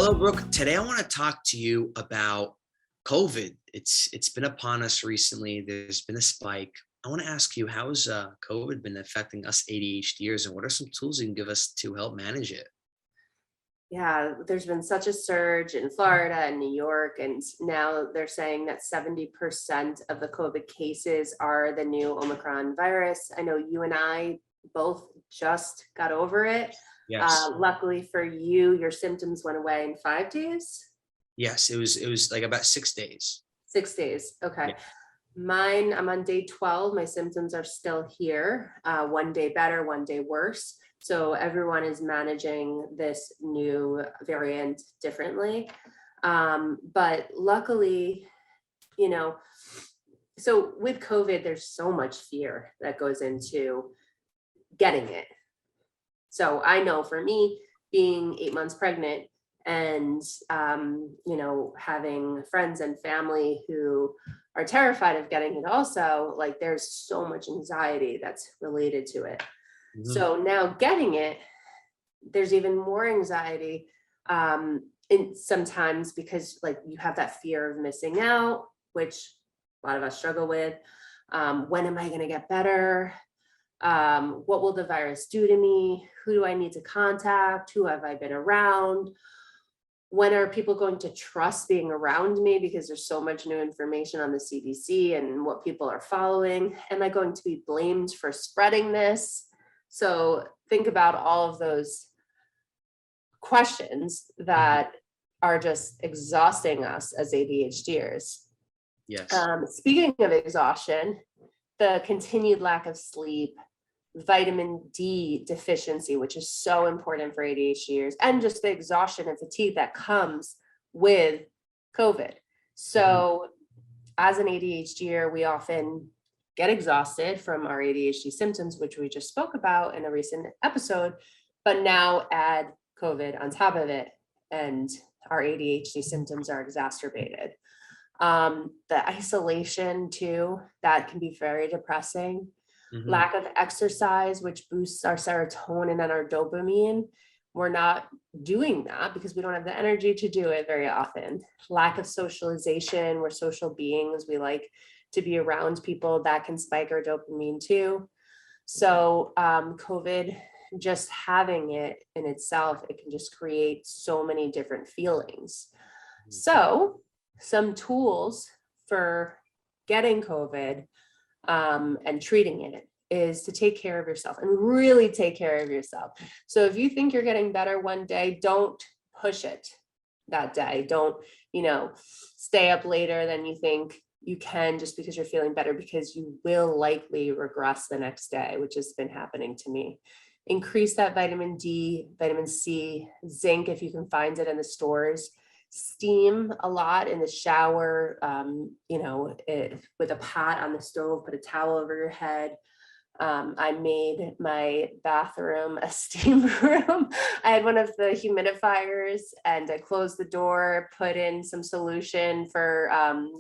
Well, Brooke, today I want to talk to you about COVID. It's been upon us recently. There's been a spike. I want to ask you, how's COVID been affecting us ADHDers, and what are some tools you can give us to help manage it? Yeah, there's been such a surge in Florida and New York, and now they're saying that 70% of the COVID cases are the new Omicron virus. I know you and I both just got over it. Yes, Luckily for you, your symptoms went away in 5 days, yes, it was like about 6 days. 6 days. Okay. Yeah. Mine, I'm on day 12. My symptoms are still here. One day better, one day worse. So everyone is managing this new variant differently. But luckily, you know, so with COVID, there's so much fear that goes into getting it. So I know for me, being 8 months pregnant and having friends and family who are terrified of getting it also, like there's so much anxiety that's related to it. Mhm. So now getting it, there's even more anxiety in sometimes because like you have that fear of missing out, which a lot of us struggle with. When am I going to get better? What will the virus do to me? Who do I need to contact? Who have I been around? When are people going to trust being around me because there's so much new information on the CDC and what people are following? Am I going to be blamed for spreading this? So think about all of those questions Mhm. that are just exhausting us as ADHDers. Yes. Speaking of exhaustion, the continued lack of sleep, vitamin D deficiency, which is so important for ADHDers, and just the exhaustion and fatigue that comes with COVID. Mhm. So, as an ADHDer, we often get exhausted from our ADHD symptoms, which we just spoke about in a recent episode, but now add COVID on top of it, and our ADHD symptoms are exacerbated. The isolation, too, that can be very depressing. Mhm. Lack of exercise, which boosts our serotonin and our dopamine. We're not doing that because we don't have the energy to do it very often. Lack of socialization, we're social beings. We like to be around people that can spike our dopamine too. So, COVID, just having it in itself, it can just create so many different feelings. Mhm. So, some tools for getting COVID and treating it is to take care of yourself and really take care of yourself. So if you think you're getting better one day, don't push it that day. Don't, stay up later than you think you can just because you're feeling better, because you will likely regress the next day, which has been happening to me. Increase that vitamin D, vitamin C, zinc if you can find it in the stores. Steam a lot in the shower, with a pot on the stove, put a towel over your head. I made my bathroom a steam room. I had one of the humidifiers and I closed the door, put in some solution for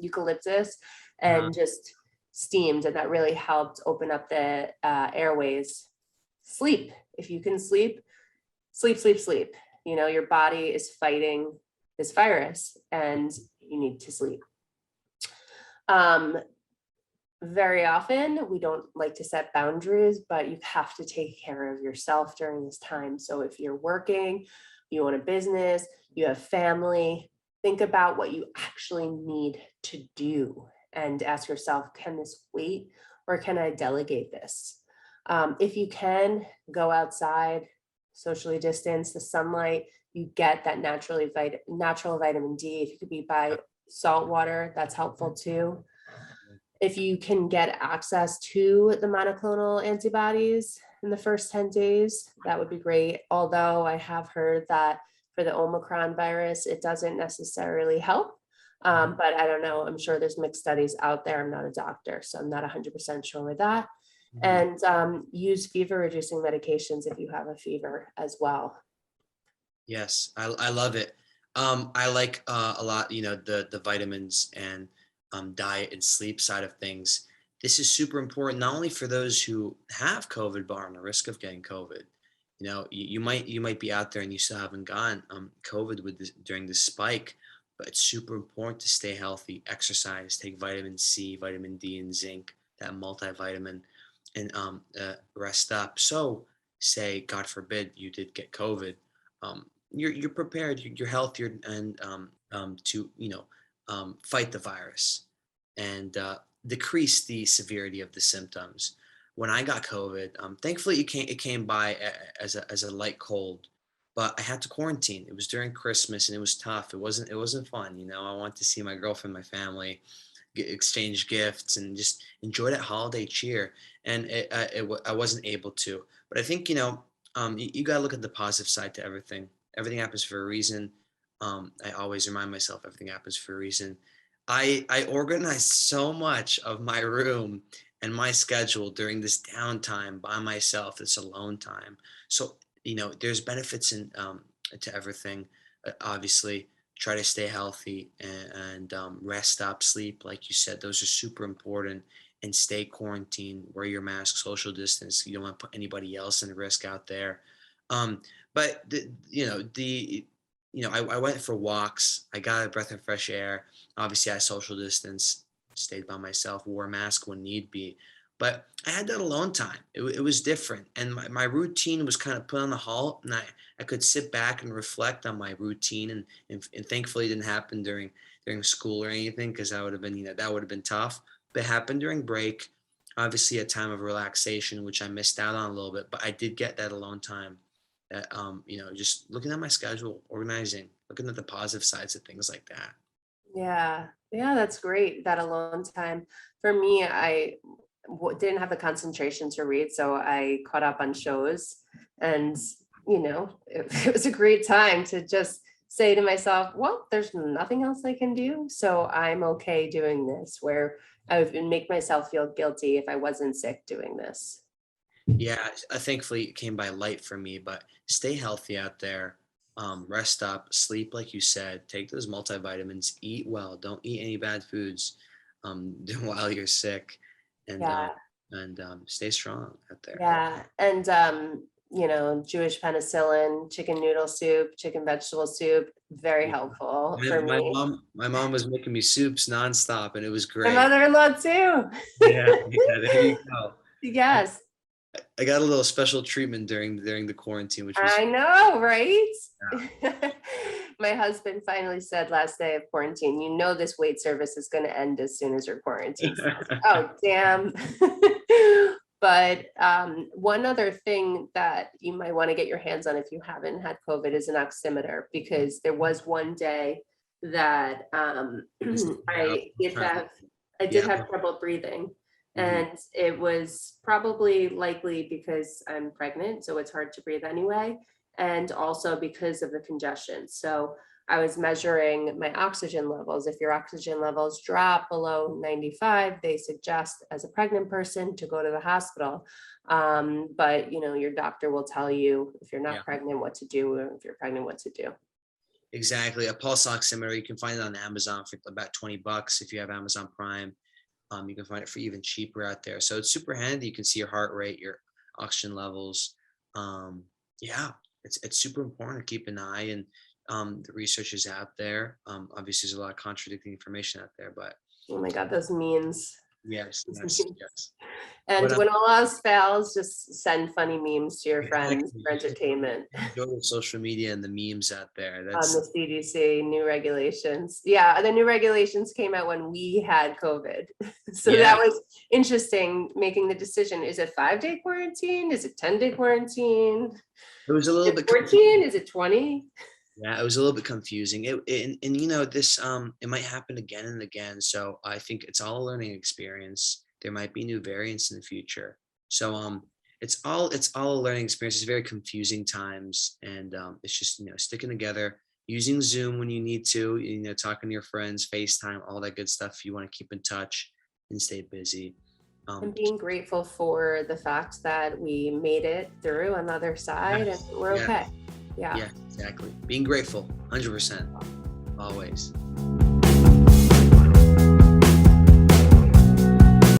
eucalyptus, Uh-huh. and just steamed. And that really helped open up the airways. Sleep. If you can sleep, sleep, sleep, sleep. Your body is fighting this virus and you need to sleep. Um, Very often we don't like to set boundaries, but you have to take care of yourself during this time. So if you're working, you own a business, you have family, think about what you actually need to do and ask yourself, can this wait or can I delegate this? If you can go outside, socially distance, the sunlight, you get that natural vitamin D. If you could be by salt water, that's helpful too. If you can get access to the monoclonal antibodies in the first 10 days, that would be great. Although I have heard that for the Omicron virus, it doesn't necessarily help. But I don't know. I'm sure there's mixed studies out there. I'm not a doctor, so I'm not 100% sure with that. Mhm. And use fever reducing medications if you have a fever as well. Yes, I love it. I like a lot, the vitamins and diet and sleep side of things. This is super important, not only for those who have COVID but are on the risk of getting COVID. you might be out there and you still haven't gotten COVID during this spike, but it's super important to stay healthy, exercise, take vitamin C, vitamin D, and zinc, that multivitamin, and rest up. So, say God forbid you did get COVID, you're prepared, you're healthier, and to fight the virus and decrease the severity of the symptoms. When I got COVID, thankfully it came by as a light cold, but I had to quarantine. It was during Christmas and it was tough. It wasn't fun. I wanted to see my girlfriend, my family, exchange gifts, and just enjoy that holiday cheer. And I wasn't able to. But I think you gotta look at the positive side to everything. Everything happens for a reason. I always remind myself everything happens for a reason. I organized so much of my room and my schedule during this downtime by myself, this alone time. So, there's benefits to everything. Obviously, try to stay healthy and rest up, sleep, like you said. Those are super important. And stay quarantined, wear your mask, social distance. You don't want to put anybody else in risk out there. But I went for walks. I got a breath of fresh air. Obviously, I social distance, stayed by myself, wore a mask when need be. But I had that alone time. It was different. And my routine was kind of put on the halt. And I could sit back and reflect on my routine. And thankfully, it didn't happen during school or anything, because that would have been tough. But it happened during break. Obviously, a time of relaxation, which I missed out on a little bit. But I did get that alone time. That just looking at my schedule, organizing, looking at the positive sides of things like that. Yeah, yeah, that's great. That alone time. For me, I didn't have the concentration to read, so I caught up on shows, and it was a great time to just say to myself, well, there's nothing else I can do, so I'm okay doing this, where I would make myself feel guilty if I wasn't sick doing this. Yeah, thankfully it came by light for me, but stay healthy out there. Rest up, sleep, like you said, take those multivitamins, eat well, don't eat any bad foods while you're sick, and Yeah. stay strong out there. Yeah. And, Jewish penicillin, chicken noodle soup, chicken vegetable soup, very Yeah. helpful My, for my me. mom, my mom was making me soups nonstop, and it was My great. mother-in-law too. Yeah, yeah, there you go. I, Yes, I got a little special treatment during the quarantine, which was I know, right? yeah. My husband finally said last day of quarantine, this wait service is going to end as soon as your quarantine ends. Oh, damn. But one other thing that you might want to get your hands on if you haven't had COVID is an oximeter, because there was one day that I did Yeah. have trouble breathing. Mhm. And it was probably likely because I'm pregnant, so it's hard to breathe anyway, and also because of the congestion. So I was measuring my oxygen levels. If your oxygen levels drop below 95, they suggest as a pregnant person to go to the hospital. But your doctor will tell you if you're Yeah. not pregnant what to do, or if you're pregnant what to do. Exactly. A pulse oximeter, you can find it on Amazon for about $20 if you have Amazon Prime. You can find it for even cheaper out there. So it's super handy. You can see your heart rate, your oxygen levels. Um, yeah, it's super important to keep an eye, and the research is out there. Obviously, there's a lot of contradicting information out there, but Oh my God, those memes. yes, yes, yes. And But when all else fails, just send funny memes to your friends exactly, for entertainment. enjoy the social media and the memes out there. On the That's CDC new regulations. Yeah, the new regulations came out when we had COVID. So yeah. that was interesting, making the decision. Is it 5-day quarantine? Is it 10-day quarantine? It was a Is little it bit 14? Is it 20? Yeah, it was a little bit confusing. And this it might happen again and again. So I think it's all a learning experience. There might be new variants in the future. So it's all a learning experience. It's very confusing times, and it's just sticking together, using Zoom when you need to, talking to your friends, FaceTime, all that good stuff. If you want to keep in touch and stay busy. And being grateful for the fact that we made it through on the other side and Yes, we're yeah, okay. Yeah. yeah, exactly. Being grateful, 100%, always.